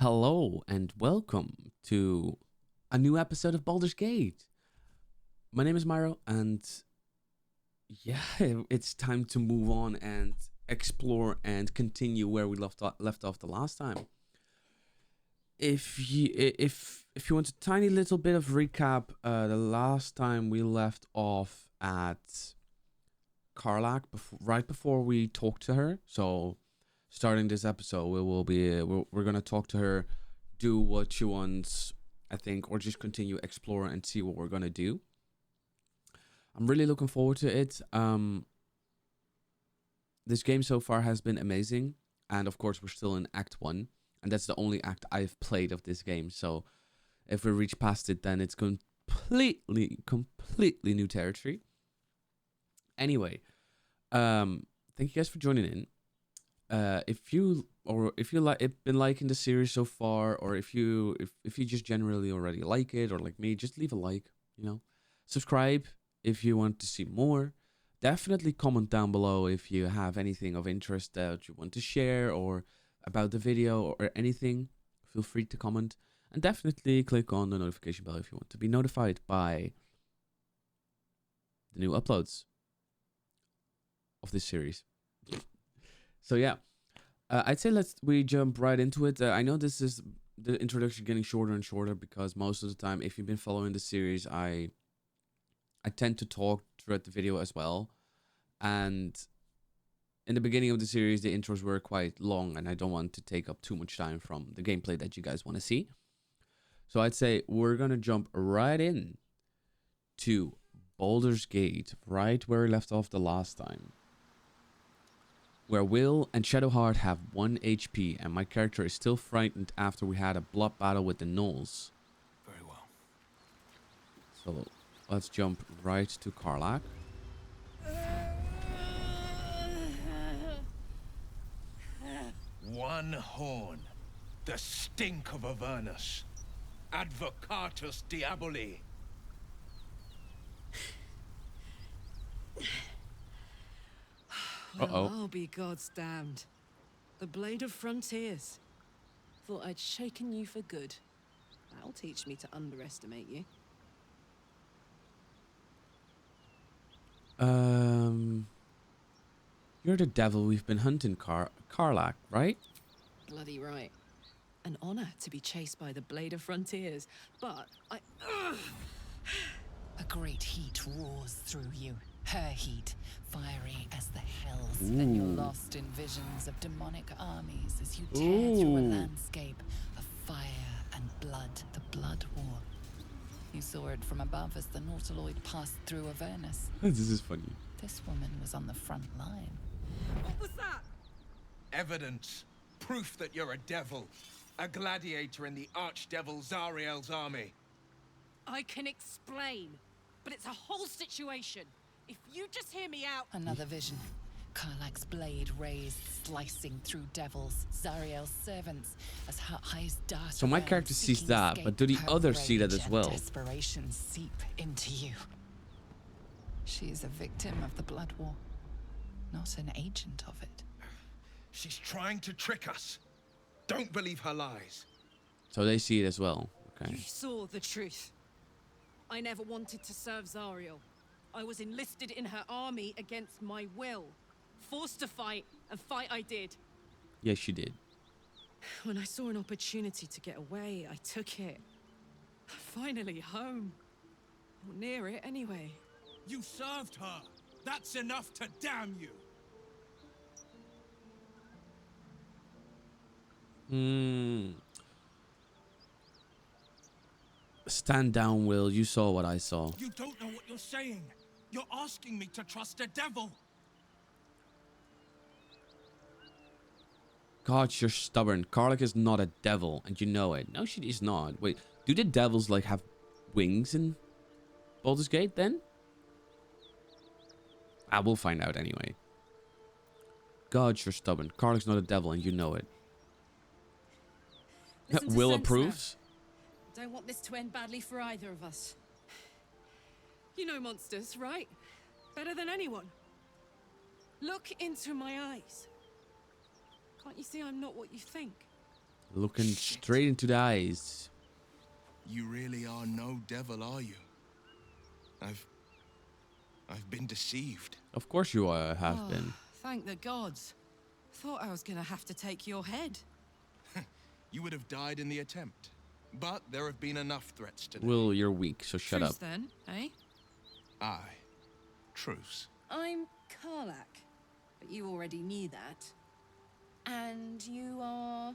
Hello and welcome to a new episode of Baldur's Gate. My name is Myro, and yeah, it's time to move on and explore and continue where we left off the last time. If you want a tiny little bit of recap, the last time we left off at Karlach, right before we talked to her. So starting this episode, we're gonna talk to her, do what she wants, I think, or just continue explore and see what we're gonna do. I'm really looking forward to it. This game so far has been amazing, and of course we're still in Act 1, and that's the only act I've played of this game. So if we reach past it, then it's completely new territory. Anyway, thank you guys for joining in. If you been liking the series so far, or if you just generally already like it, or like me, just leave a like. Subscribe if you want to see more. Definitely comment down below if you have anything of interest that you want to share, or about the video, or anything. Feel free to comment, and definitely click on the notification bell if you want to be notified by the new uploads of this series. So yeah, I'd say we jump right into it. I know this is the introduction getting shorter and shorter because most of the time, if you've been following the series, I tend to talk throughout the video as well. And in the beginning of the series, the intros were quite long, and I don't want to take up too much time from the gameplay that you guys want to see. So I'd say we're gonna jump right in to Baldur's Gate, right where we left off the last time, where Wyll and Shadowheart have 1 HP, and my character is still frightened after we had a blood battle with the gnolls. Very well. So let's jump right to Karlach. One horn. The stink of Avernus. Advocatus Diaboli. Uh-oh. Well, I'll be God's damned. The Blade of Frontiers. Thought I'd shaken you for good. That'll teach me to underestimate you. You're the devil we've been hunting, Karlach, right? Bloody right. An honor to be chased by the Blade of Frontiers, but A great heat roars through you. Her heat, fiery as the hells, and you're lost in visions of demonic armies as you tear through a landscape of fire and blood, the Blood War. You saw it from above as the Nautiloid passed through Avernus. This is funny. This woman was on the front line. what was that? Evidence. Proof that you're a devil. A gladiator in the archdevil Zariel's army. I can explain, but it's a whole situation. If you just hear me out... Another vision. Karlach's blade raised, slicing through devils, Zariel's servants, as her eyes dart So my around, character sees seeking that, escape. but do the Her others see that rage as and well? Desperation seep into you. She is a victim of the Blood War, not an agent of it. She's trying to trick us. Don't believe her lies. So they see it as well. Okay. You saw the truth. I never wanted to serve Zariel. I was enlisted in her army against my will. Forced to fight, and fight I did. Yes, you did. When I saw an opportunity to get away, I took it. Finally home. Or near it, anyway. You served her. That's enough to damn you. Stand down, Wyll. You saw what I saw. You don't know what you're saying. You're asking me to trust a devil. God, you're stubborn. Karlach is not a devil, and you know it. No, she is not. Wait, do the devils, like, have wings in Baldur's Gate, then? We'll find out anyway. God, you're stubborn. Karlach's not a devil, and you know it. Listen to Wyll sense approves. now. Don't want this to end badly for either of us. You know monsters, right? Better than anyone. Look into my eyes. Can't you see I'm not what you think? Looking straight into the eyes. You really are no devil, are you? I've been deceived. Of course you have been. Thank the gods. Thought I was gonna have to take your head. You would have died in the attempt. But there have been enough threats today. Will, you're weak, so shut Truce up. then, eh? Aye. Truce. I'm Karlak, but you already knew that. And you are...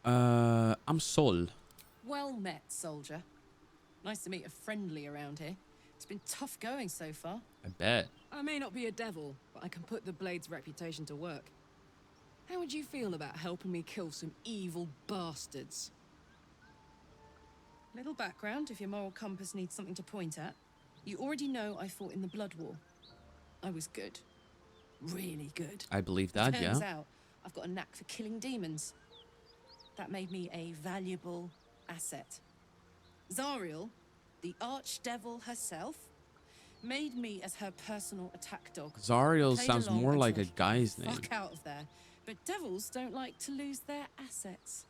I'm Sol. Well met, soldier. Nice to meet a friendly around here. It's been tough going so far. I bet. I may not be a devil, but I can put the Blade's reputation to work. How would you feel about helping me kill some evil bastards? Little background, if your moral compass needs something to point at. You already know I fought in the Blood War. I was good. Really good. I believe that, yeah. Turns out, I've got a knack for killing demons. That made me a valuable asset. Zariel, the archdevil herself, made me as her personal attack dog. Zariel Played sounds along more until like a I guy's got the name. Fuck out of there. But devils don't like to lose their assets.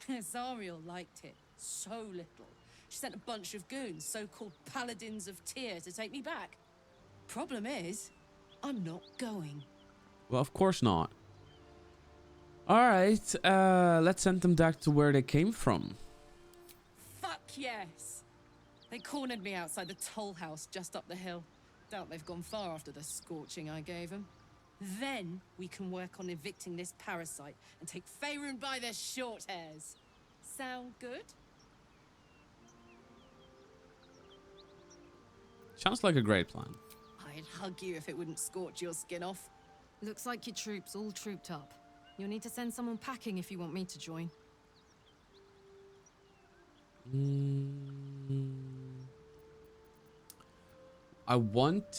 Zariel liked it so little. She sent a bunch of goons, so-called paladins of Tyr, to take me back. Problem is, I'm not going. Well, of course not. Alright, let's send them back to where they came from. Fuck yes! They cornered me outside the toll house just up the hill. Doubt they've gone far after the scorching I gave them. Then we can work on evicting this parasite and take Faerun by their short hairs. Sound good? Sounds like a great plan. I'd hug you if it wouldn't scorch your skin off. Looks like your troops all trooped up. You'll need to send someone packing if you want me to join. I want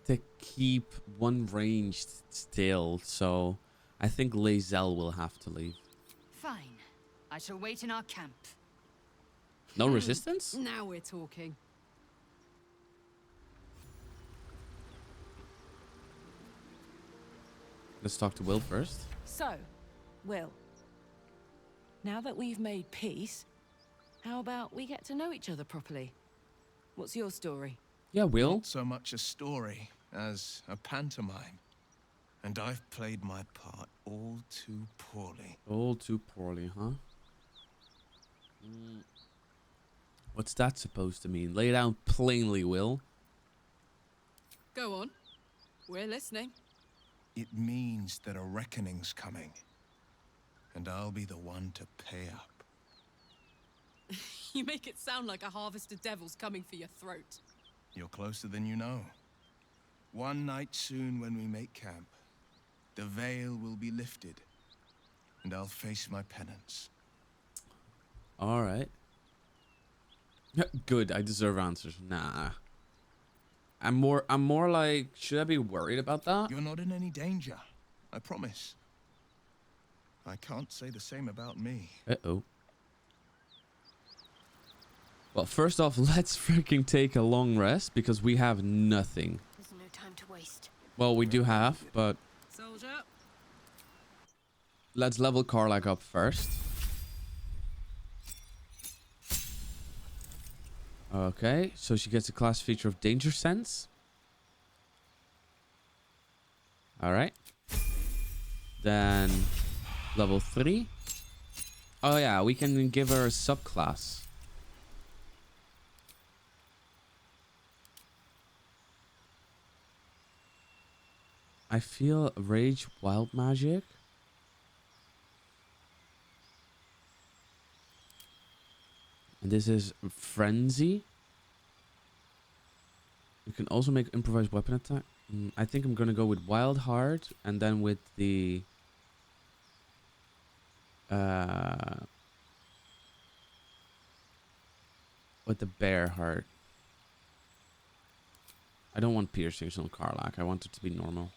to keep one ranged still, so I think Lae'Zel will have to leave. Fine. I shall wait in our camp. No resistance? Now we're talking. Let's talk to Wyll first. So, Wyll, now that we've made peace, how about we get to know each other properly? What's your story? Yeah, Wyll. Not so much a story as a pantomime. And I've played my part all too poorly. All too poorly, huh? What's that supposed to mean? Lay it down plainly, Wyll. Go on. We're listening. It means that a reckoning's coming. And I'll be the one to pay up. You make it sound like a harvest of devils coming for your throat. You're closer than you know. One night soon when we make camp, the veil will be lifted. And I'll face my penance. Alright. Good, I deserve answers. Nah. I'm more like, should I be worried about that? You're not in any danger, I promise. I can't say the same about me. Uh-oh. Well, first off, let's freaking take a long rest because we have nothing. There's no time to waste. Well, we do have, but Soldier. let's level Karlak up first. Okay, so she gets a class feature of Danger Sense. Alright. Then level 3. Oh yeah, we can give her a subclass. I feel Rage Wild Magic. And this is Frenzy. You can also make improvised weapon attack. I think I'm gonna go with Wild Heart and then with the Bear Heart. I don't want piercings on Karlak. I want it to be normal.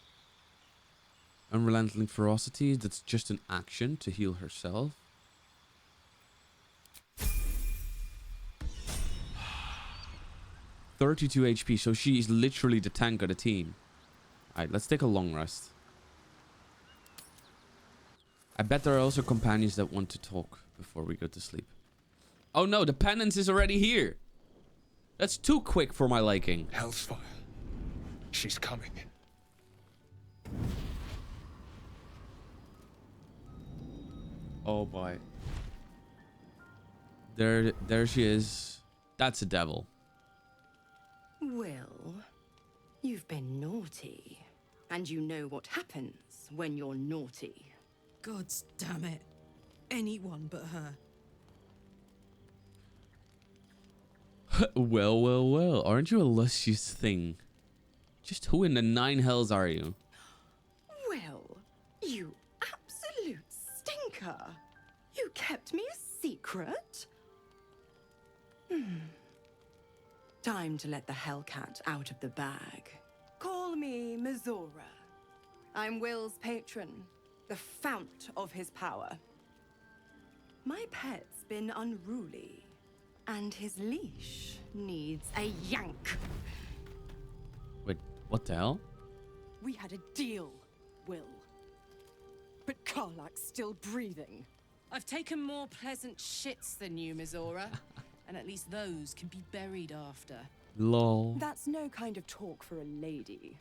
Unrelenting Ferocity. That's just an action to heal herself. (32 HP), so she is literally the tank of the team. Alright, let's take a long rest. I bet there are also companions that want to talk before we go to sleep. Oh no, the penance is already here. That's too quick for my liking. Hell's fire. She's coming. Oh boy. There she is. That's a devil. Wyll, you've been naughty. And you know what happens when you're naughty. God's damn it. Anyone but her. Well. Aren't you a luscious thing? Just who in the nine hells are you? Wyll, you absolute stinker. You kept me a secret? Time to let the Hellcat out of the bag. Call me Mizora. I'm Wyll's patron, the fount of his power. My pet's been unruly, and his leash needs a yank. Wait, what the hell? We had a deal, Wyll. But Karlak's still breathing. I've taken more pleasant shits than you, Mizora. And at least those can be buried after. Lol. That's no kind of talk for a lady.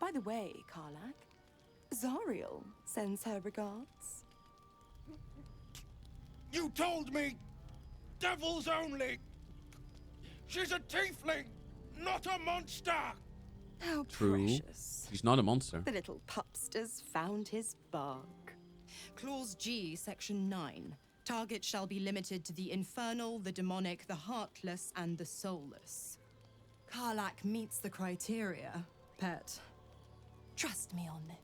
By the way, Karlak, Zariel sends her regards. You told me! Devils only! She's a tiefling, not a monster! How True. precious. He's not a monster. The little pupster's found his bug. Clause G, Section 9. Target shall be limited to the infernal, the demonic, the heartless, and the soulless. Karlak meets the criteria, pet. Trust me on this.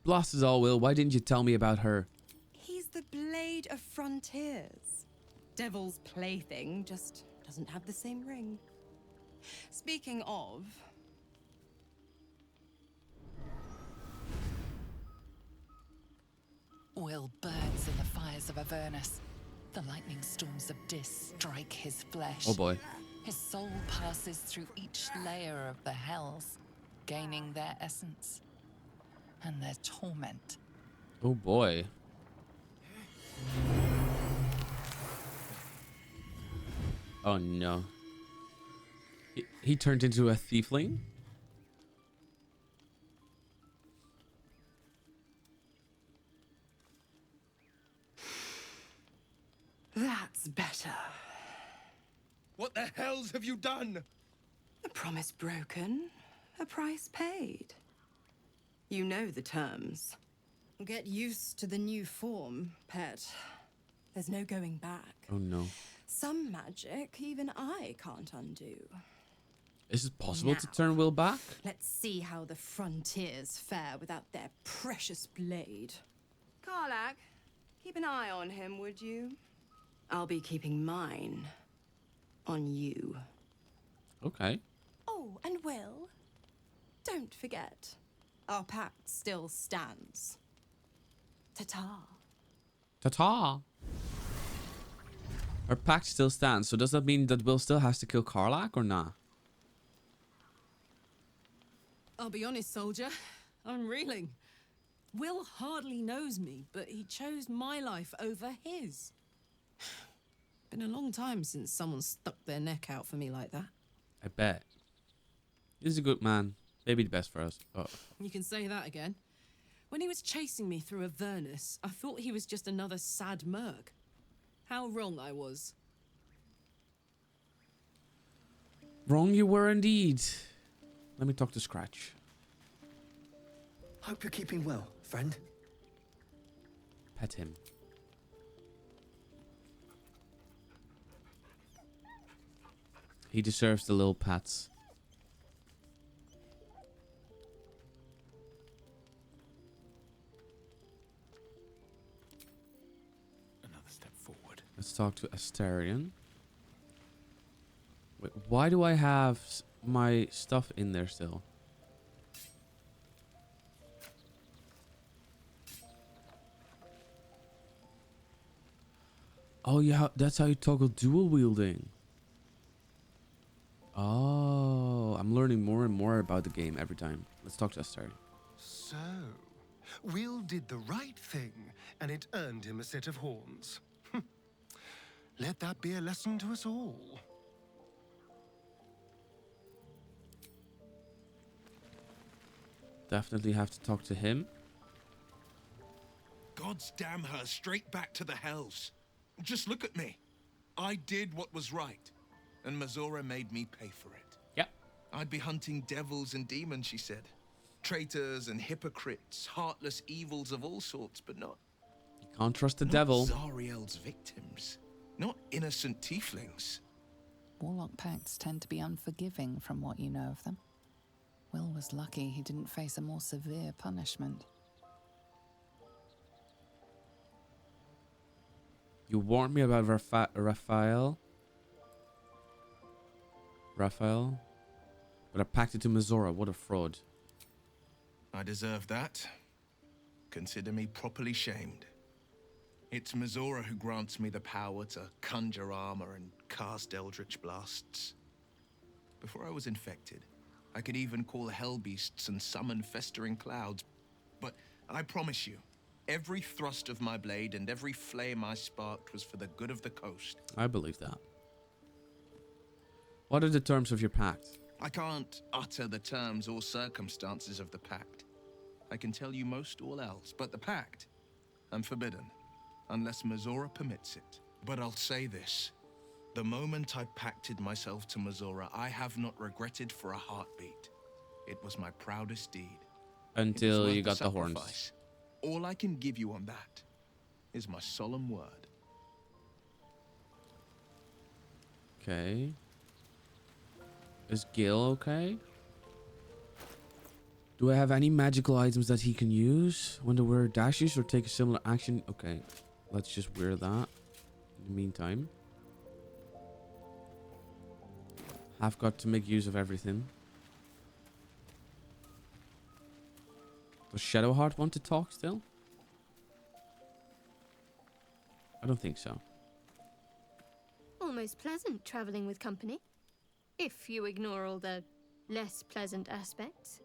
Blast is all, Will. Why didn't you tell me about her? He's the blade of frontiers. Devil's plaything just doesn't have the same ring. Speaking of... Wyll burns in the fires of Avernus. The lightning storms of Dis strike his flesh. Oh boy. His soul passes through each layer of the hells, gaining their essence and their torment. Oh boy. Oh no. He turned into a thiefling? That's better. What the hells have you done? A promise broken, a price paid. You know the terms. Get used to the new form, pet. There's no going back. Oh no. Some magic even I can't undo. Is it possible to Now. turn Will back? Let's see how the frontiers fare without their precious blade. Karlak, keep an eye on him, would you? I'll be keeping mine on you. Okay. Oh, and Wyll, don't forget, our pact still stands. Ta-ta. Ta-ta. Our pact still stands, so does that mean that Will still has to kill Karlak or not? I'll be honest, soldier. I'm reeling. Will hardly knows me, but he chose my life over his. Been a long time since someone stuck their neck out for me like that. I bet. He's a good man. Maybe the best for us. Oh. You can say that again. When he was chasing me through Avernus, I thought he was just another sad merc. How wrong I was. Wrong you were indeed. Let me talk to Scratch. Hope you're keeping well, friend. Pet him. He deserves the little pats. Another step forward. Let's talk to Astarion. Wait, why do I have my stuff in there still? Oh yeah, that's how you toggle dual wielding. Oh, I'm learning more and more about the game every time. Let's talk to Esther. So, Wyll did the right thing, and it earned him a set of horns. Let that be a lesson to us all. Definitely have to talk to him. God's damn her straight back to the hells. Just look at me. I did what was right, and Mazora made me pay for it. Yep. I'd be hunting devils and demons, she said. Traitors and hypocrites, heartless evils of all sorts, but not... You can't trust the not devil. Zariel's victims. Not innocent tieflings. Warlock pacts tend to be unforgiving from what you know of them. Wyll was lucky he didn't face a more severe punishment. You warned me about Raphael. But I packed it to Mazora. What a fraud. I deserve that. Consider me properly shamed. It's Mazora who grants me the power to conjure armor and cast eldritch blasts. Before I was infected, I could even call hell beasts and summon festering clouds. But I promise you, every thrust of my blade and every flame I sparked was for the good of the coast. I believe that. What are the terms of your pact? I can't utter the terms or circumstances of the pact. I can tell you most all else, but the pact, I'm forbidden, unless Mazora permits it. But I'll say this. The moment I pacted myself to Mazora, I have not regretted for a heartbeat. It was my proudest deed. Until you got the horns. Sacrifice. All I can give you on that is my solemn word. Okay. Is Gil okay? Do I have any magical items that he can use when the wearer dashes or take a similar action? Okay, let's just wear that in the meantime. I've got to make use of everything. Does Shadowheart want to talk still? I don't think so. Almost pleasant traveling with company. If you ignore all the less pleasant aspects.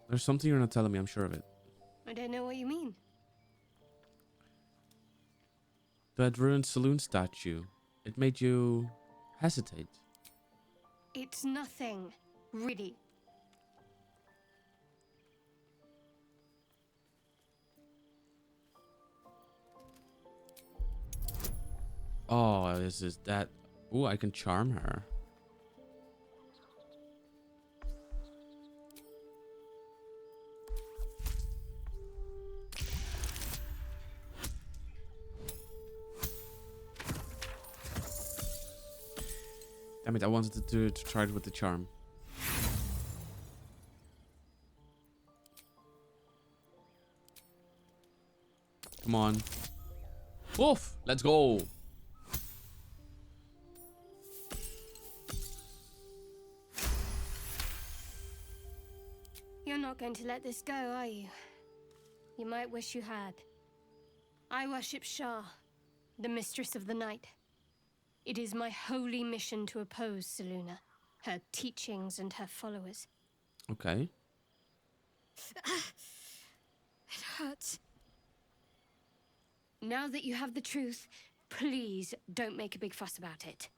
There's something you're not telling me, I'm sure of it. I don't know what you mean. That ruined saloon statue. It made you hesitate. It's nothing, really. Oh, this is that. Ooh, I can charm her. Damn it, I wanted to try it with the charm. Come on. Woof! Let's go! You're not going to let this go, are you? You might wish you had. I worship Shah, the mistress of the night. It is my holy mission to oppose Selûne, her teachings and her followers. Okay. It hurts. Now that you have the truth, please don't make a big fuss about it.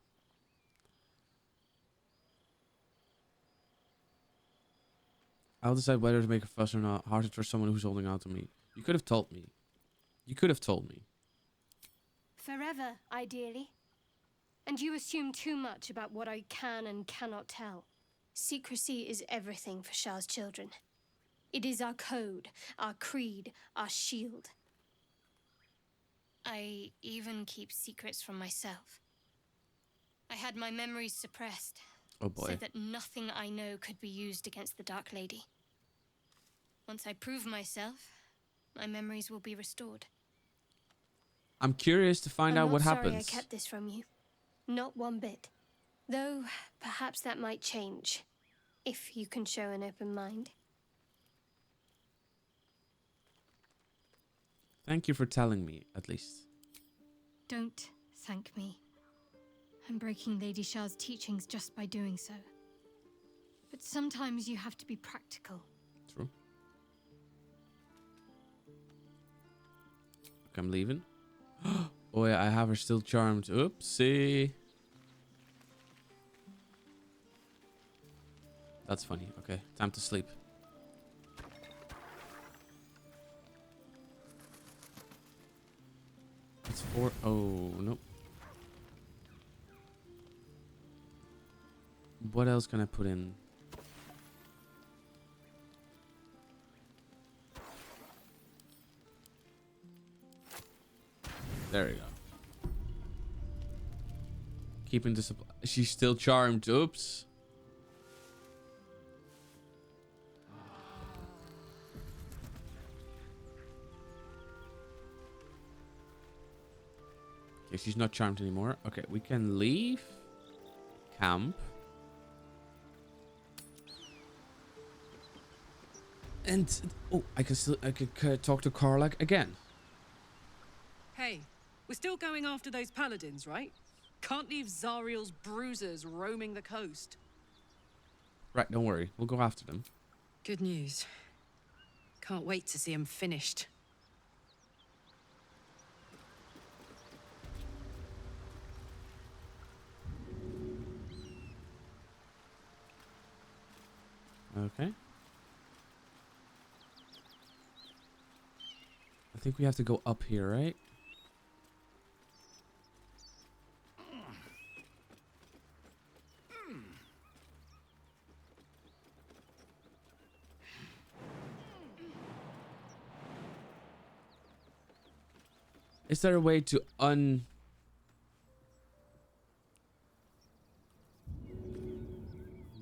I'll decide whether to make a fuss or not. Hard to trust someone who's holding out to me. You could have told me. You could have told me. Forever, ideally. And you assume too much about what I can and cannot tell. Secrecy is everything for Shah's children. It is our code, our creed, our shield. I even keep secrets from myself. I had my memories suppressed. Oh boy. So that nothing I know could be used against the Dark Lady. Once I prove myself, my memories will be restored. I'm curious to find out what I'm not happens. sorry I kept this from you. Not one bit. Though, perhaps that might change. If you can show an open mind. Thank you for telling me, at least. Don't thank me. I'm breaking Lady Shah's teachings just by doing so. But sometimes you have to be practical. True. Okay, I'm leaving. Oh yeah, I have her still charmed. Oopsie. That's funny. Okay, time to sleep. It's 4. Oh, nope. What else can I put in? There we go. Keeping the supply. She's still charmed. Oops. Okay, she's not charmed anymore. Okay, we can leave camp. And oh, I could talk to Karlach again. Hey, we're still going after those paladins, right? Can't leave Zariel's bruisers roaming the coast. Right, don't worry. We'll go after them. Good news. Can't wait to see them finished. Okay. I think we have to go up here, right? Is there a way to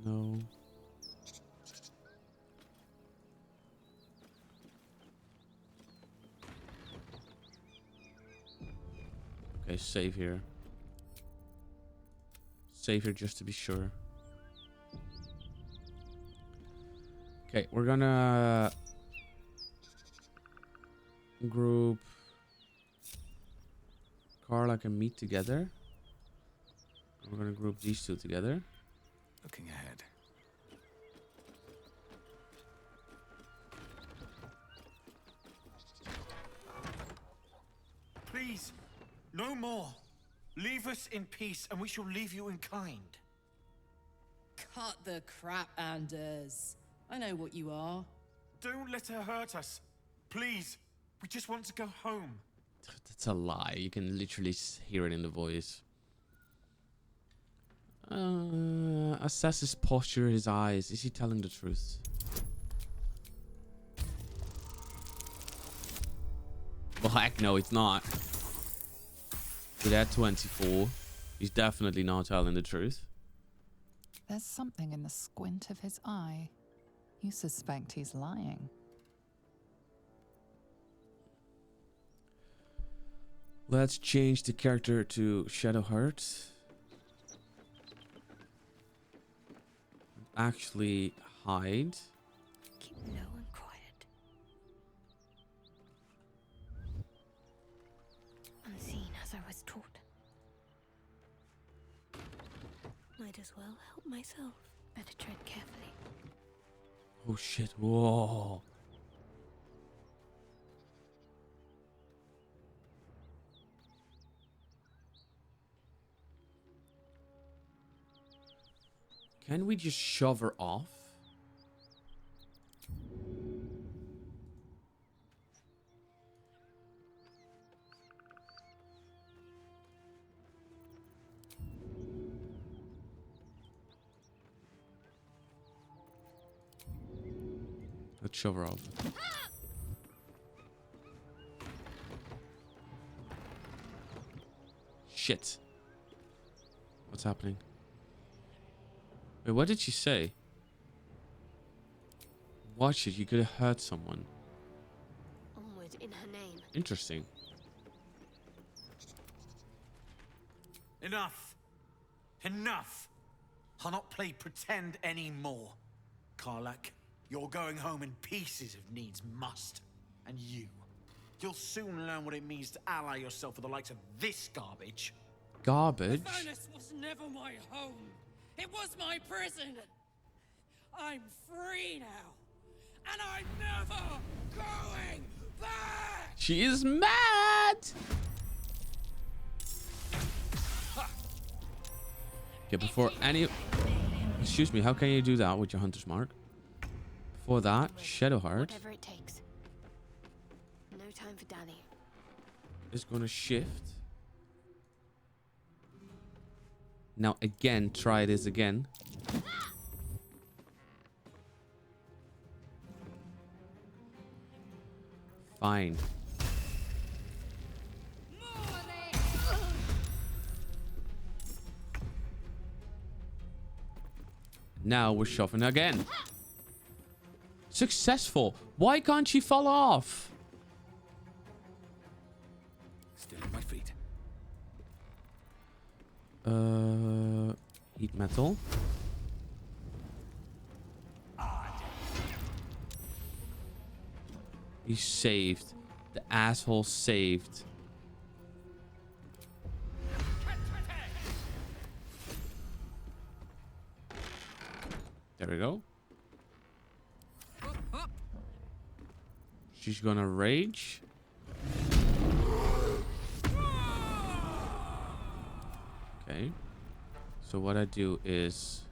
No. Okay, save here. Save here just to be sure. Okay, we're gonna group Karlach and meet together. We're gonna group these two together. Looking ahead. Please, no more. Leave us in peace and we shall leave you in kind. Cut the crap, Anders. I know what you are. Don't let her hurt us. Please, we just want to go home. That's a lie. You can literally hear it in the voice. Assess his posture, his eyes. Is he telling the truth? Well, heck no, it's not. With that 24, he's definitely not telling the truth. There's something in the squint of his eye. You suspect he's lying. Let's change the character to Shadowheart. Actually, hide. Keep low and quiet. Unseen as I was taught. Might as well help myself. Better tread carefully. Oh shit, whoa. Can we just shove her off? Let's shove her off. Shit. What's happening? Wait, what did she say? Watch it, you could have hurt someone. Onward in her name. Interesting. Enough. Enough. I'll not play pretend anymore. Karlach, you're going home in pieces if needs must. And you'll soon learn what it means to ally yourself with the likes of this garbage. Garbage? The furnace wasn't never my home. It was my prison. I'm free now. And I'm never going back! She is mad! Okay, before any... Excuse me, how can you do that with your hunter's mark? Before that, Shadowheart Whatever it takes. No time for dally. is gonna shift. Now again, try this again. Fine. Now we're shuffling again. Successful. Why can't she fall off? Still on my feet. Heat metal. He's saved. The asshole saved. There we go. She's gonna rage. Okay. So what I do is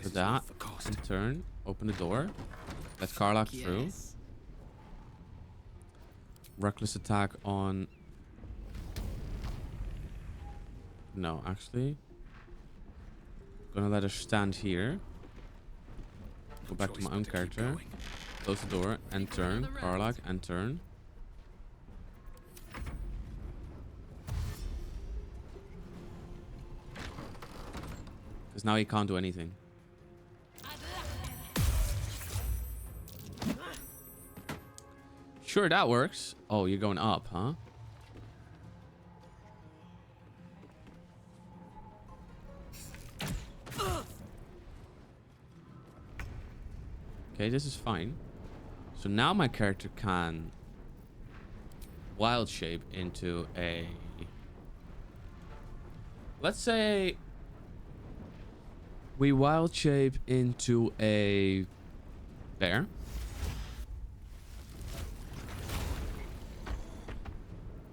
for that and turn, open the door, let Karlach through. Reckless attack on... No, actually. Gonna let her stand here. Go back to my own character. Close the door and turn. Karlach and turn. Because now he can't do anything. Sure, that works. Oh, you're going up, huh? Okay, this is fine. So now my character can wild shape into a... Let's say we wild shape into a bear.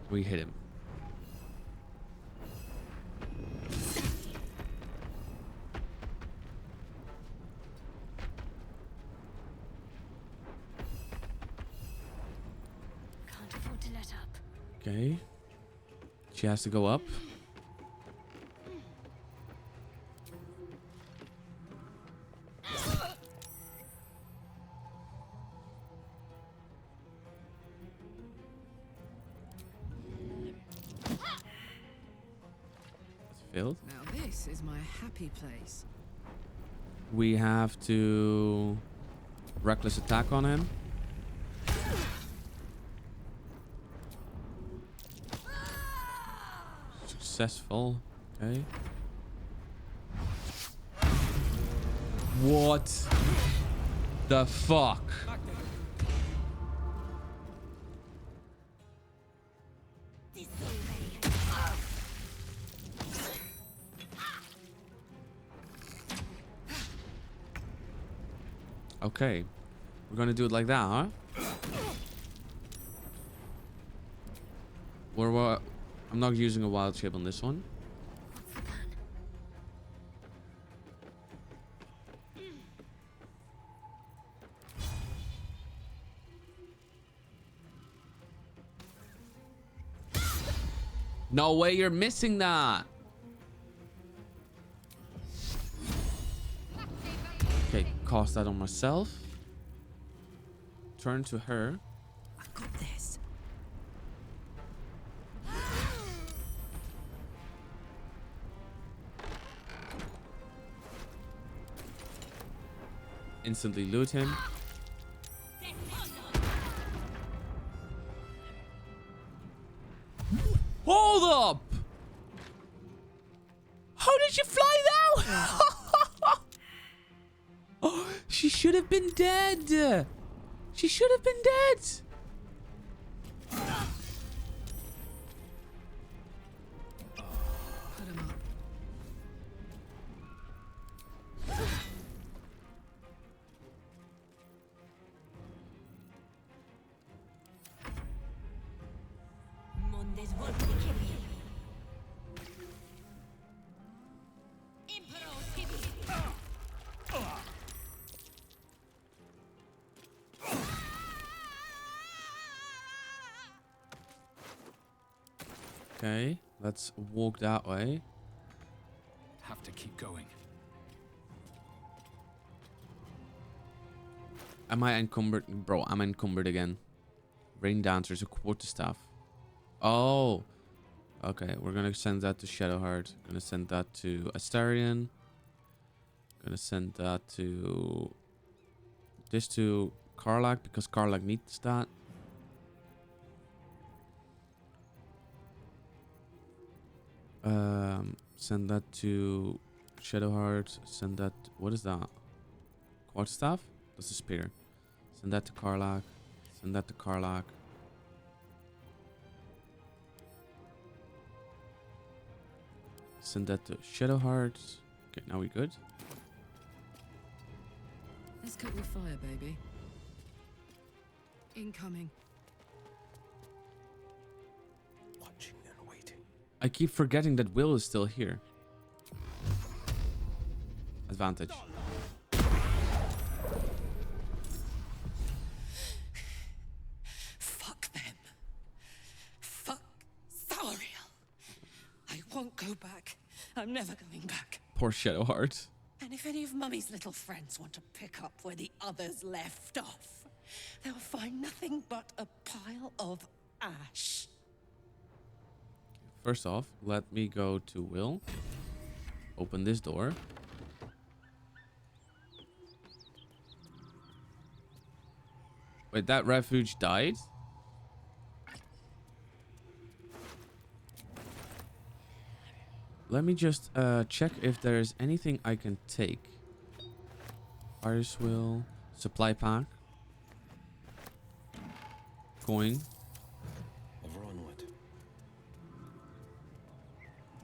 We hit him. Can't afford to let up. Okay. She has to go up. Filled. Now this is my happy place. We have to reckless attack on him. Successful. Okay. What the fuck? Okay, we're gonna do it like that, huh? Or I'm not using a wild shape on this one. No way, you're missing that. Okay, cast that on myself. Turn to her. I've got this. Instantly loot him. Hold up! How did you fly now? Oh, she should have been dead. She should have been dead. Put him up. Okay, let's walk that way. Have to keep going. Am I encumbered? Bro, I'm encumbered again. Rain Dancer's a quarterstaff. Oh. Okay, we're gonna send that to Shadowheart. Gonna send that to Astarion. Gonna send that to... This to Karlach, because Karlach needs that. Send that to Shadowheart. Send that... What is that? Quarterstaff? That's a spear. Send that to Karlach. Send that to Karlach. Send that to Shadowheart. Okay, now we good. Let's cook with fire, baby. Incoming. Watching and waiting. I keep forgetting that Wyll is still here. Advantage. Fuck them. Fuck Thariel. I won't go back. I'm never going back. Poor Shadowheart. And if any of Mummy's little friends want to pick up where the others left off, they'll find nothing but a pile of ash. First off, let me go to Wyll. Open this door. Wait, that refuge died? Let me just check if there's anything I can take. Fire swill, supply pack, coin, Ever onward.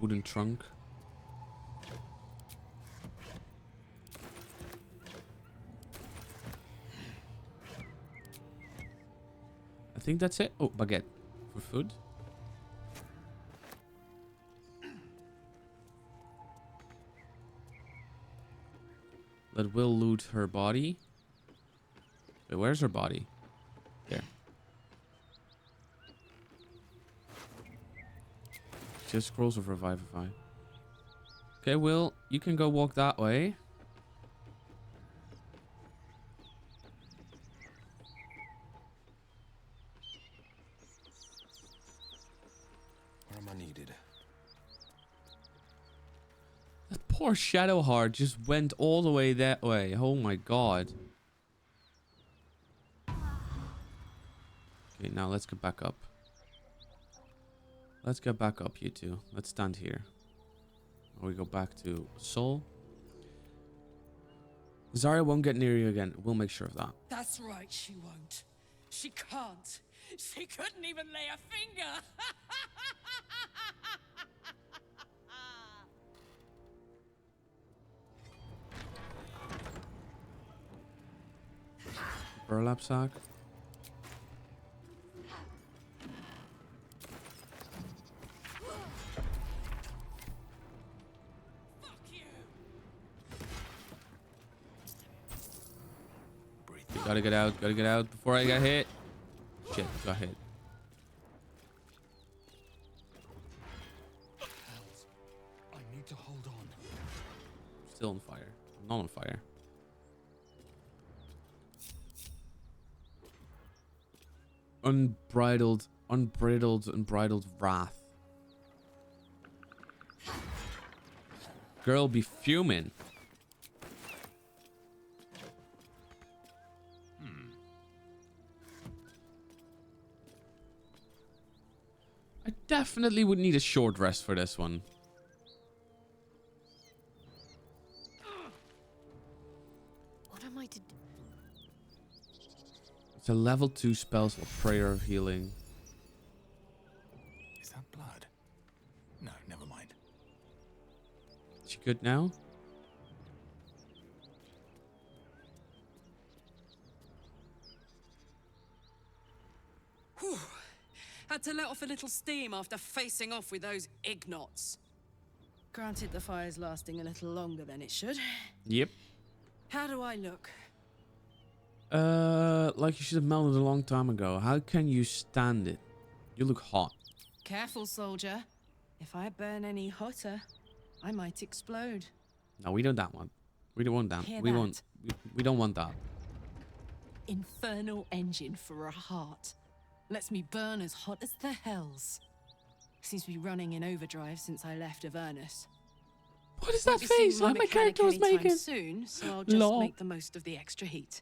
wooden trunk. I think that's it. Oh, baguette for food. Let Wyll loot her body. Wait, where's her body? There. She has scrolls of Revivify. Okay, Wyll, you can go walk that way. Where am I needed? That poor Shadowheart just went all the way that way. Oh my god. Okay, now let's get back up. Let's get back up, you two. Let's stand here. Now we go back to Sol. Zarya won't get near you again. We'll make sure of that. That's right, she won't. She can't. She couldn't even lay a finger. Burlap sack. Gotta get out before I get hit. Shit, got hit. I need to hold on. Still on fire. Not on fire. Unbridled wrath. Girl be fuming. I definitely would need a short rest for this one. What am I to do? It's a level 2 spell for prayer of healing. Is that blood? No, never mind. Is she good now? Whew. Had to let off a little steam after facing off with those ignots. Granted, the fire's lasting a little longer than it should. Yep. How do I look? Like you should have melted a long time ago. How can you stand it? You look hot. Careful, soldier. If I burn any hotter, I might explode. No, we don't that one. We don't want that. Hear We that? want. We don't want that. Infernal engine for a heart. Lets me burn as hot as the hells. Seems to be running in overdrive since I left Avernus. What is Won't that be seeing face that my mechanic character was anytime making? soon, so I'll just Lol. make the most of the extra heat.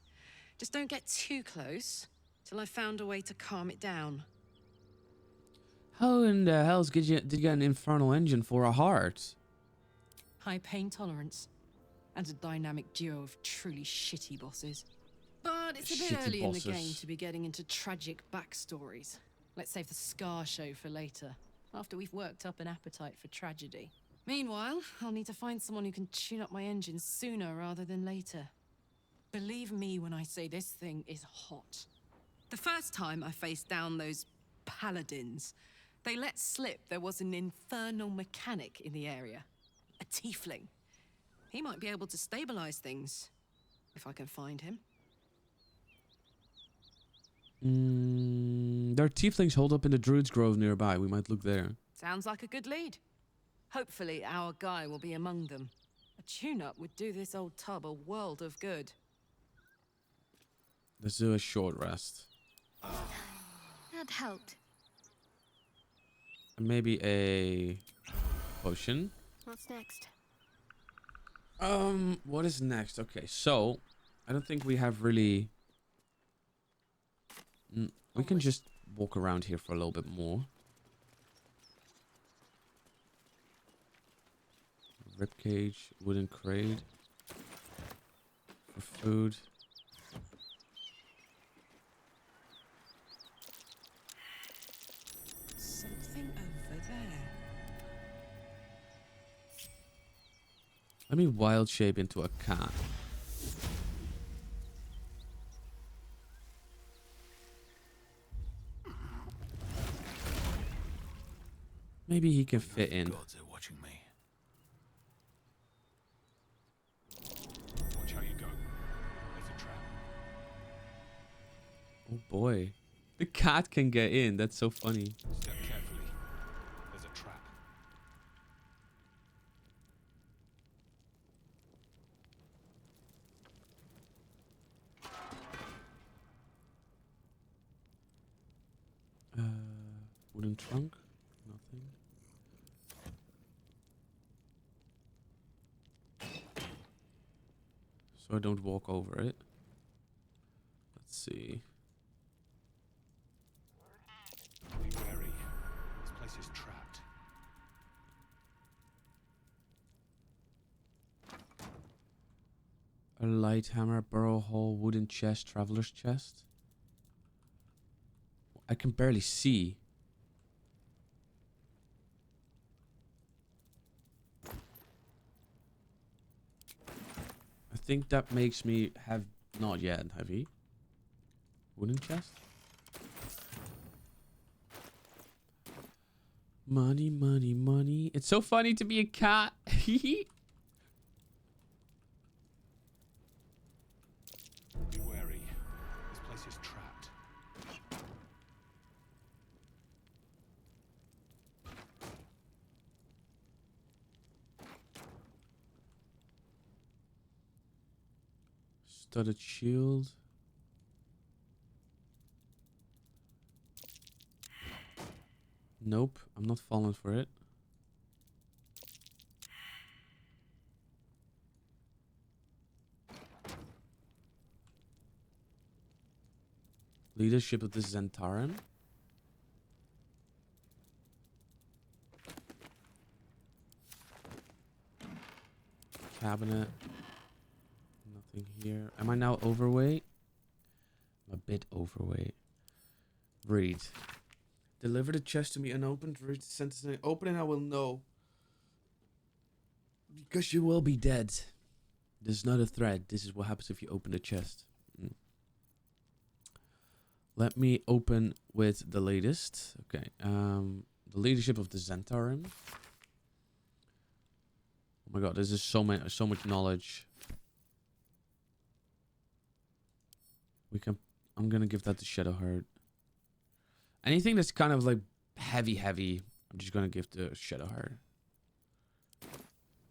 Just don't get too close till I've found a way to calm it down. How in the hell did you get an infernal engine for a heart? High pain tolerance. And a dynamic duo of truly shitty bosses. But it's a bit Shitty early bosses. in the game to be getting into tragic backstories. Let's save the Scar show for later, after we've worked up an appetite for tragedy. Meanwhile, I'll need to find someone who can tune up my engine sooner rather than later. Believe me when I say this thing is hot. The first time I faced down those paladins, they let slip there was an infernal mechanic in the area. A tiefling. He might be able to stabilize things, if I can find him. There are tieflings holed up in the Druid's Grove nearby. We might look there. Sounds like a good lead. Hopefully our guy will be among them. A tune-up would do this old tub a world of good. Let's do a short rest. That helped. And maybe a potion. What's next? What is next? Okay, so I don't think we have really. We can just walk around here for a little bit more. Ribcage, wooden crate for food. Something over there. Let me wild shape into a cat. Maybe he can fit in. Gods are watching me. Watch how you go. There's a trap. Oh boy. The cat can get in. That's so funny. Step carefully. There's a trap. Wooden trunk. Nothing. So I don't walk over it. Let's see. Be wary. This place is trapped. A light hammer, burrow hole, wooden chest, traveler's chest. I can barely see. I think that makes me have not yet heavy. Wooden chest. Money, money, money. It's so funny to be a cat. Be wary. This place is trapped. Studded shield. Nope, I'm not falling for it. Leadership of the Zentaran. Cabinet. Nothing here. Am I now overweight? I'm a bit overweight. Read. Deliver the chest to me unopened. Read the sentence. Open and I will know. Because you will be dead. This is not a threat. This is what happens if you open the chest. Let me open with the latest. Okay. The leadership of the Zentarim. Oh my god, this is so much knowledge. I'm gonna give that to Shadowheart. Anything that's kind of like heavy. I'm just gonna give the Shadow Heart.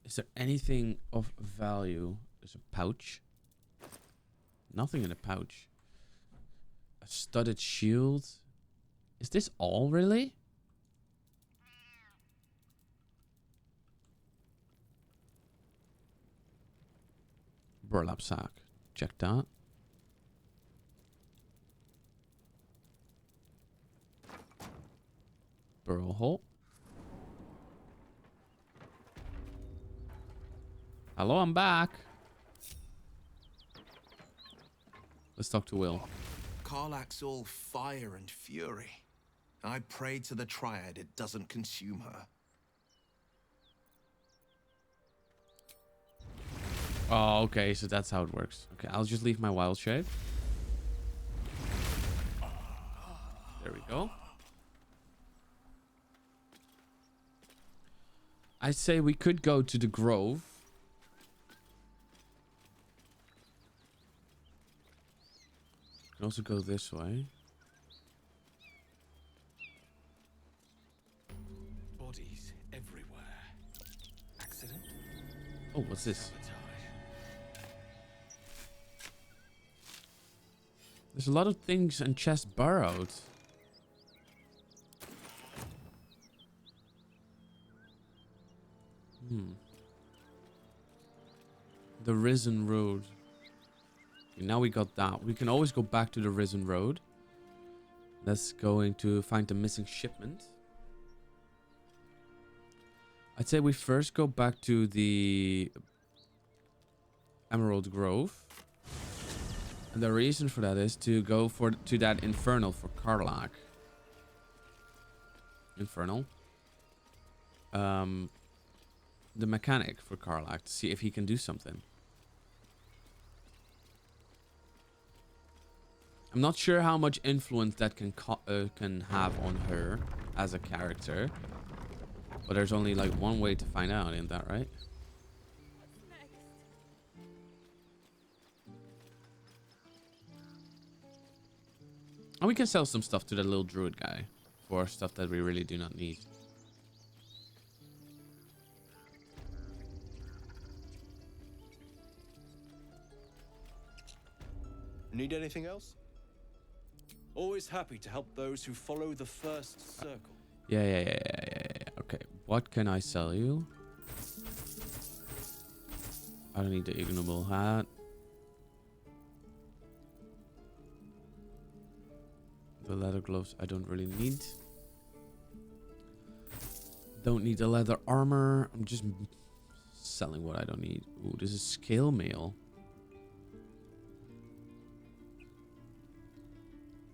Is there anything of value? There's a pouch. Nothing in a pouch. A studded shield. Is this all really? Burlap sack. Check that. Burrow hole. Hello, I'm back. Let's talk to Wyll. Karlach's all fire and fury. I pray to the Triad it doesn't consume her. Oh, okay, so that's how it works. Okay, I'll just leave my wild shape. There we go. I say we could go to the Grove. Can also go this way. Bodies everywhere. Accident? Oh, what's this? Sabotage. There's a lot of things and chests burrowed. The Risen Road. Okay, now we got that. We can always go back to the Risen Road. Let's going to find the missing shipment. I'd say we first go back to the Emerald Grove. And the reason for that is to go to that Infernal for Karlach. Infernal. The mechanic for Karlach to see if he can do something. I'm not sure how much influence that can have on her as a character, but there's only like one way to find out, isn't that right? And we can sell some stuff to that little druid guy for stuff that we really do not need. Need anything else? Always happy to help those who follow the first circle. Yeah. Okay, what can I sell you? I don't need the ignoble hat. The leather gloves I don't really need. Don't need the leather armor. I'm just selling what I don't need. Ooh, this is scale mail.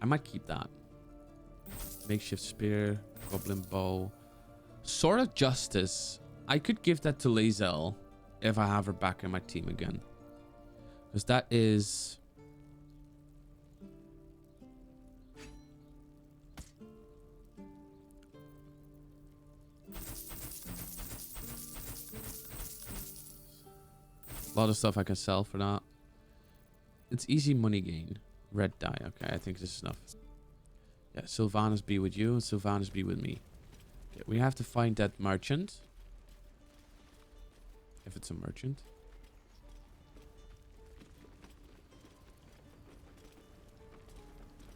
I might keep that. Makeshift spear, goblin bow, sword of justice. I could give that to Lae'Zel if I have her back in my team again, because that is a lot of stuff I can sell for that. It's easy money gain. Red dye. Okay, I think this is enough. Yeah, Sylvanas be with you and Sylvanas be with me. Okay, we have to find that merchant. If it's a merchant.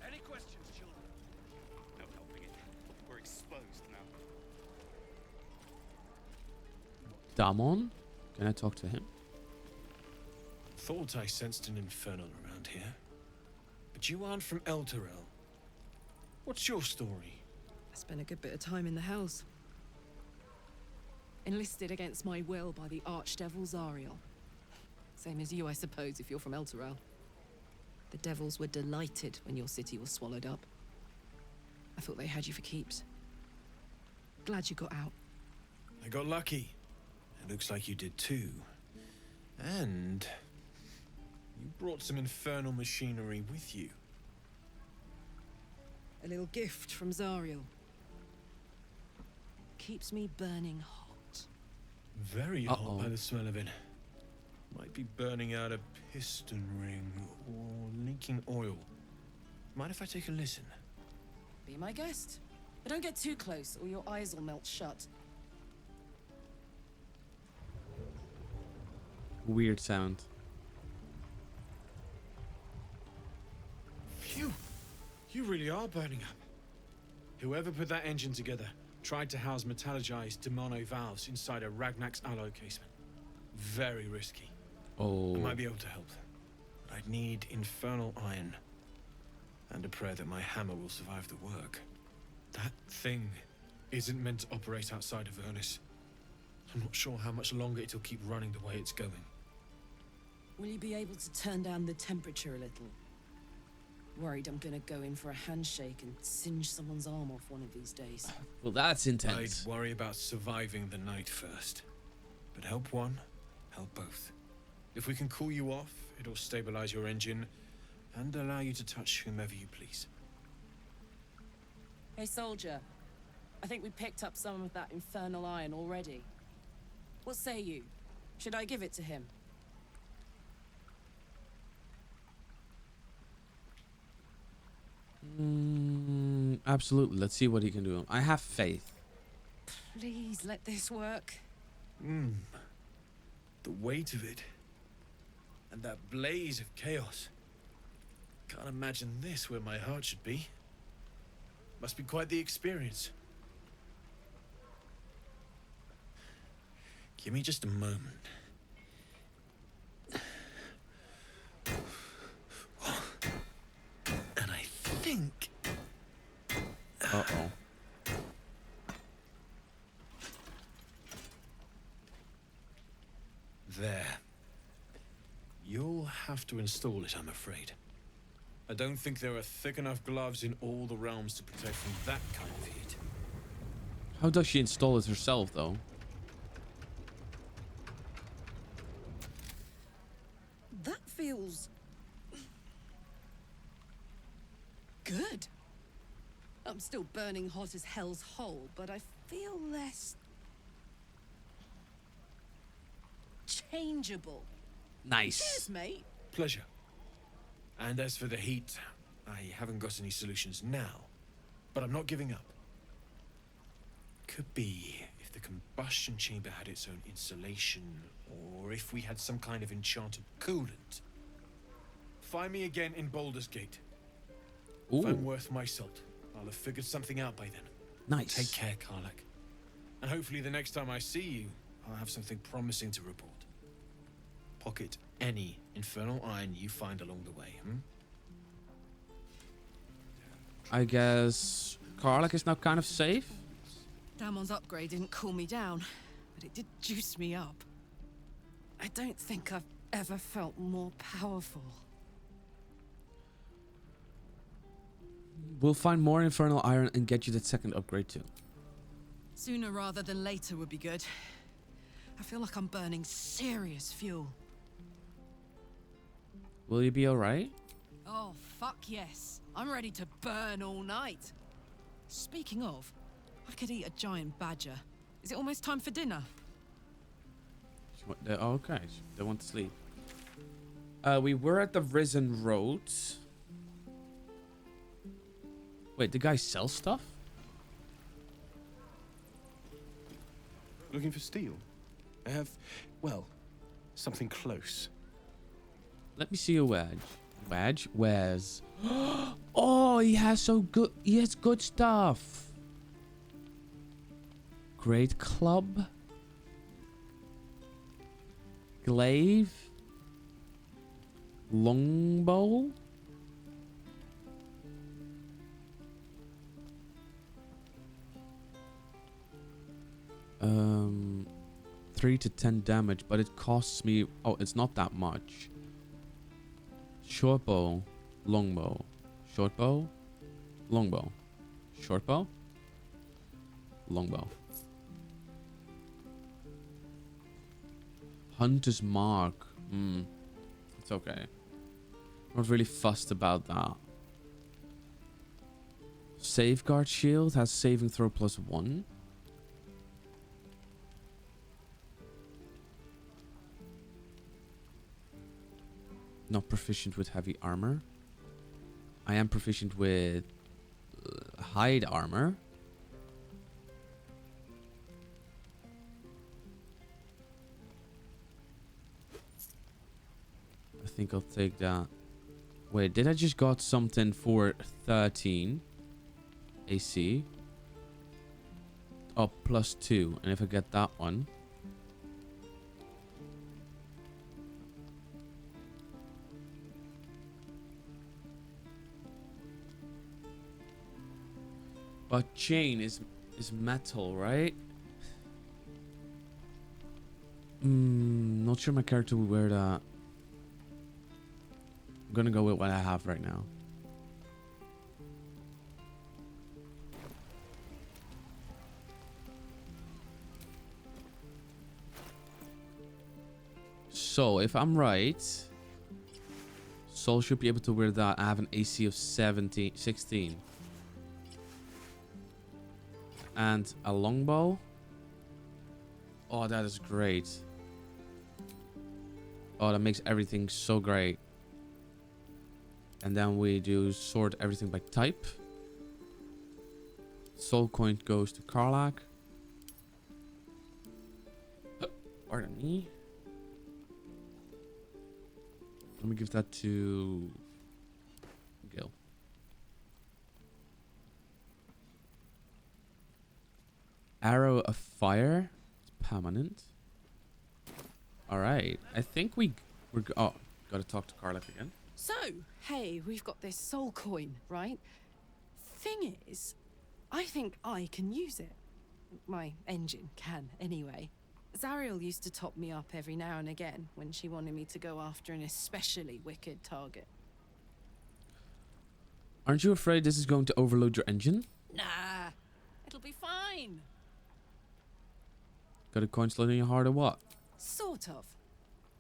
Any questions, children? No helping it. We're exposed now. Damon? Can I talk to him? Thought I sensed an infernal around here. But you aren't from Elturel. What's your story? I spent a good bit of time in the Hells. Enlisted against my will by the Archdevil Zariel. Same as you, I suppose, if you're from Elturel. The devils were delighted when your city was swallowed up. I thought they had you for keeps. Glad you got out. I got lucky. It looks like you did too. And you brought some infernal machinery with you. A little gift from Zariel. Keeps me burning hot. Very hot by the smell of it. Might be burning out a piston ring or leaking oil. Mind if I take a listen? Be my guest. But don't get too close, or your eyes will melt shut. Weird sound. Phew! You really are burning up. Whoever put that engine together tried to house metallogized Demono valves inside a Ragnak's alloy casement. Very risky. Oh. I might be able to help, but I'd need infernal iron. And a prayer that my hammer will survive the work. That thing isn't meant to operate outside of Ernest. I'm not sure how much longer it'll keep running the way it's going. Will you be able to turn down the temperature a little? Worried I'm gonna go in for a handshake and singe someone's arm off one of these days. Well, that's intense. I'd worry about surviving the night first. But help one, help both. If we can cool you off, it'll stabilize your engine and allow you to touch whomever you please. Hey, soldier. I think we picked up some of that infernal iron already. What say you? Should I give it to him? Absolutely. Let's see what he can do. I have faith. Please let this work. The weight of it. And that blaze of chaos. Can't imagine this where my heart should be. Must be quite the experience. Give me just a moment. And I think... Uh-oh. There. You'll have to install it, I'm afraid. I don't think there are thick enough gloves in all the realms to protect from that kind of heat. How does she install it herself, though? That feels... good. I'm still burning hot as hell's hole, but I feel less... changeable. Nice. Cheers, mate. Pleasure. And as for the heat, I haven't got any solutions now, but I'm not giving up. Could be if the combustion chamber had its own insulation, or if we had some kind of enchanted coolant. Find me again in Baldur's Gate. If I'm worth my salt, I'll have figured something out by then. Nice. Take care, Karlak. And hopefully the next time I see you, I'll have something promising to report. Pocket any infernal iron you find along the way, I guess Karlak is now kind of safe. Damon's upgrade didn't cool me down, but it did juice me up. I don't think I've ever felt more powerful. We'll find more infernal iron and get you that second upgrade too. Sooner rather than later would be good. I feel like I'm burning serious fuel. Will you be alright? Oh, fuck yes. I'm ready to burn all night. Speaking of, I could eat a giant badger. Is it almost time for dinner? Oh, okay, they want to sleep. We were at the Risen Road. Wait, the guy sells stuff? Looking for steel? I have, well, something close. Let me see a wedge. Wedge? Where's? Oh, he has good stuff. Great club. Glaive. Longbow. 3 to 10 damage, but it costs me... Oh, it's not that much. Short bow, longbow. Short bow, longbow. Short bow, longbow. Hunter's mark. It's okay. Not really fussed about that. Safeguard shield has saving throw +1. Not proficient with heavy armor. I am proficient with hide armor. think I'll take that. Wait, did I just got something for 13 AC? Oh, +2. And if I get that one... But chain is metal, right? Not sure my character will wear that. I'm gonna go with what I have right now. So, if I'm right, Sol should be able to wear that. I have an AC of 16. And a longbow. Oh, that is great. Oh, that makes everything so great. And then we do sort everything by type. Soul coin goes to Karlach. Pardon me. Let me give that to Gil. Arrow of fire. It's permanent. Alright. I think we're... Oh, gotta talk to Karlach again. So, hey, we've got this soul coin, right? Thing is, I think I can use it. My engine can, anyway. Zariel used to top me up every now and again when she wanted me to go after an especially wicked target. Aren't you afraid this is going to overload your engine? Nah, it'll be fine. Got a coin slot in your heart or what? Sort of.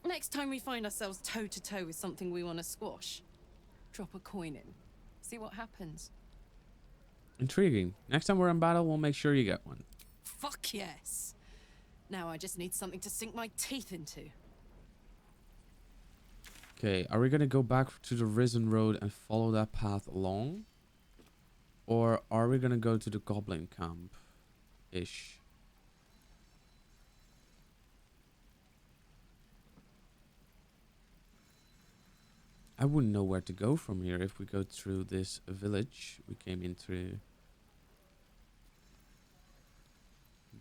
Next time we find ourselves toe-to-toe with something we want to squash, drop a coin in. See what happens. Intriguing. Next time we're in battle, we'll make sure you get one. Fuck yes. Now I just need something to sink my teeth into. Okay, are we gonna go back to the Risen Road and follow that path along? Or are we gonna go to the Goblin camp-ish? I wouldn't know where to go from here if we go through this village. We came in through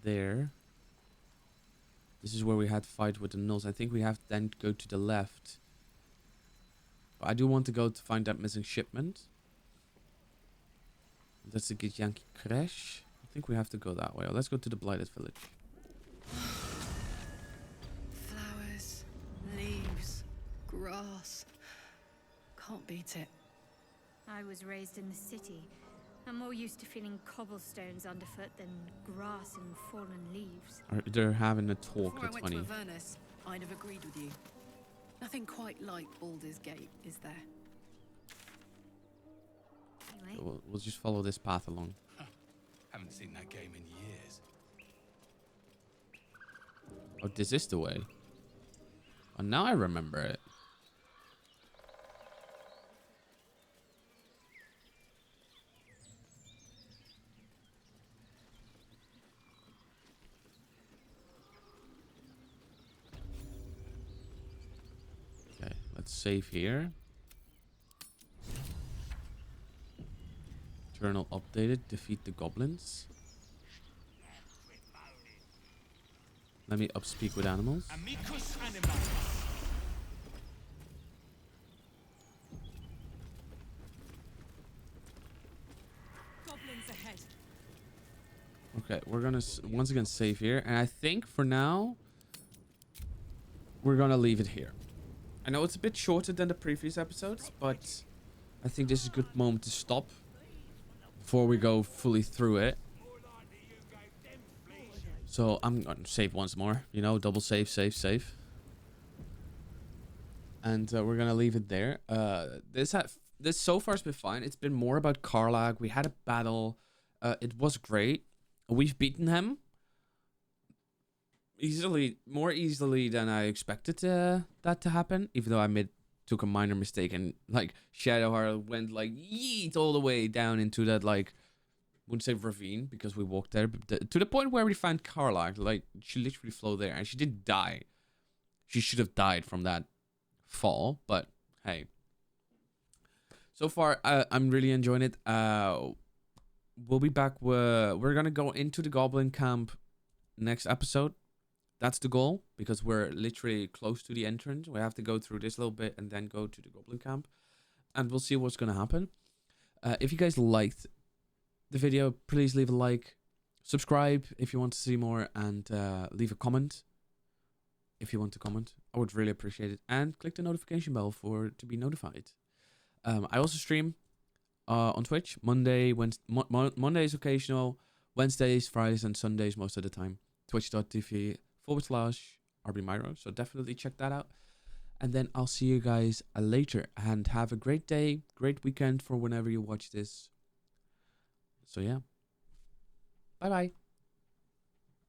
there. This is where we had fight with the gnolls. I think we have to then go to the left. But I do want to go to find that missing shipment. That's the Githyanki crash. I think we have to go that way. Let's go to the Blighted Village. Flowers, leaves, grass. Can't beat it. I was raised in the city. I'm more used to feeling cobblestones underfoot than grass and fallen leaves. They're having a talk. Before I went to Avernus, I'd have agreed with you. Nothing quite like Baldur's Gate, is there? Anyway. We'll just follow this path along. Haven't seen that game in years. Oh, this is the way. Oh, now I remember it. Okay, let's save here. Journal updated. Defeat the goblins. Let me upspeak with animals. Amicus animalis. Goblins ahead. Okay, we're gonna once again save here, and I think for now we're gonna leave it here. I know it's a bit shorter than the previous episodes, but I think this is a good moment to stop before we go fully through it. So I'm gonna save once more, you know, double save. And we're gonna leave it there. This so far has been fine. It's been more about Karlach. We had a battle. It was great. We've beaten him more easily than I expected that to happen. Even though I took a minor mistake and like Shadowheart went like yeet all the way down into that like, wouldn't say ravine because we walked there, but to the point where we found Karlach. Like she literally flowed there and she did die. She should have died from that fall, but hey. So far, I'm really enjoying it. We'll be back. We're gonna go into the Goblin Camp next episode. That's the goal, because we're literally close to the entrance. We have to go through this little bit and then go to the Goblin Camp, and we'll see what's gonna happen. If you guys liked the video, please leave a like, subscribe if you want to see more, and leave a comment if you want to comment. I would really appreciate it, and click the notification bell to be notified. I also stream on Twitch Mondays occasional, Wednesdays, Fridays, and Sundays most of the time. Twitch.tv/RBMyro. So definitely check that out. And then I'll see you guys later, and have a great day, great weekend for whenever you watch this. So yeah, bye bye.